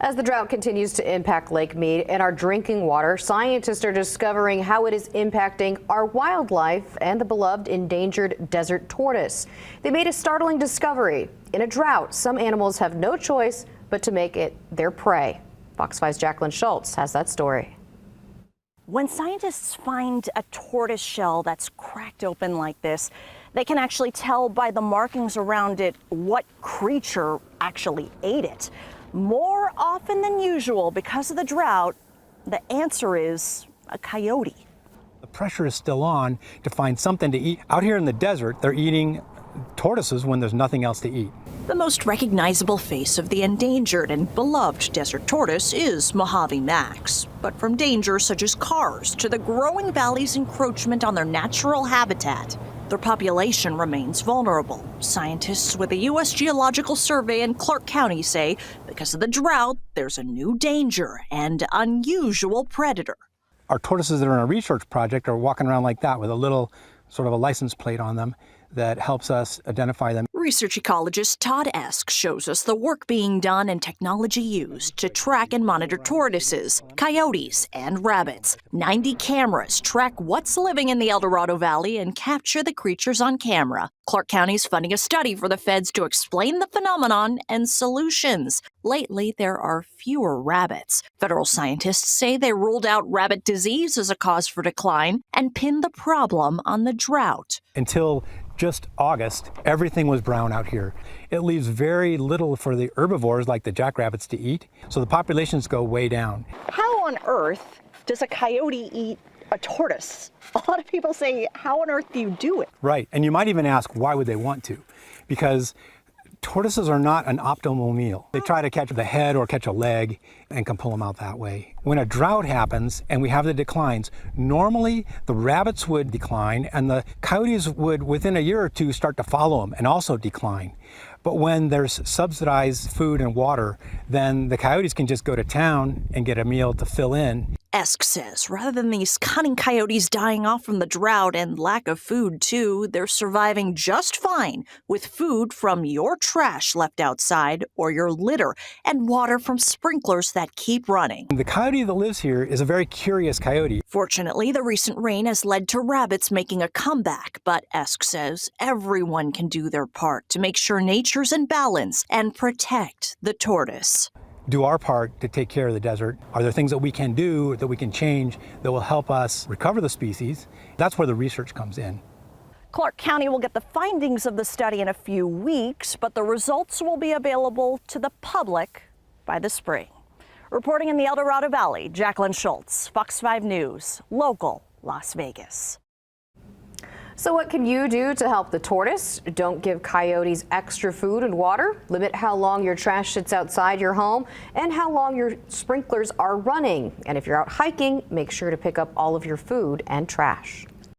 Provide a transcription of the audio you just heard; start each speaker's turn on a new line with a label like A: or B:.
A: As the drought continues to impact Lake Mead and our drinking water, scientists are discovering how it is impacting our wildlife and the beloved endangered desert tortoise. They made a startling discovery. In a drought, some animals have no choice but to make it their prey. Fox 5's Jacqueline Schultz has that story.
B: When scientists find a tortoise shell that's cracked open like this, they can actually tell by the markings around it what creature actually ate it. More often than usual, because of the drought, the answer is a coyote.
C: The pressure is still on to find something to eat. Out here in the desert, they're eating tortoises when there's nothing else to eat.
B: The most recognizable face of the endangered and beloved desert tortoise is Mojave Max. But from dangers such as cars to the growing valley's encroachment on their natural habitat, their population remains vulnerable. Scientists with the U.S. Geological Survey in Clark County say because of the drought, there's a new danger and unusual predator.
C: Our tortoises that are in a research project are walking around like that with a little sort of a license plate on them that helps us identify them.
B: Research ecologist Todd Esk shows us the work being done and technology used to track and monitor tortoises, coyotes, and rabbits. 90 cameras track what's living in the El Dorado Valley and capture the creatures on camera. Clark County is funding a study for the feds to explain the phenomenon and solutions. Lately, there are fewer rabbits. Federal scientists say they ruled out rabbit disease as a cause for decline and pinned the problem on the drought.
C: Until just August, everything was brown out here. It leaves very little for the herbivores like the jackrabbits to eat, so the populations go way down.
B: How on earth does a coyote eat a tortoise? A lot of people say, how on earth do you do it?
C: Right, and you might even ask, why would they want to? Because tortoises are not an optimal meal. They try to catch the head or catch a leg and can pull them out that way. When a drought happens and we have the declines, normally the rabbits would decline and the coyotes would, within a year or two, start to follow them and also decline. But when there's subsidized food and water, then the coyotes can just go to town and get a meal to fill in.
B: Esk says rather than these cunning coyotes dying off from the drought and lack of food too, they're surviving just fine with food from your trash left outside or your litter and water from sprinklers that keep running.
C: The coyote that lives here is a very curious coyote.
B: Fortunately, the recent rain has led to rabbits making a comeback, but Esk says everyone can do their part to make sure nature's in balance and protect the tortoise.
C: Do our part to take care of the desert. Are there things that we can do, that we can change, that will help us recover the species? That's where the research comes in.
B: Clark County will get the findings of the study in a few weeks, but the results will be available to the public by the spring. Reporting in the El Dorado Valley, Jacqueline Schultz, Fox 5 News, local Las Vegas.
A: So what can you do to help the tortoise? Don't give coyotes extra food and water. Limit how long your trash sits outside your home and how long your sprinklers are running. And if you're out hiking, make sure to pick up all of your food and trash.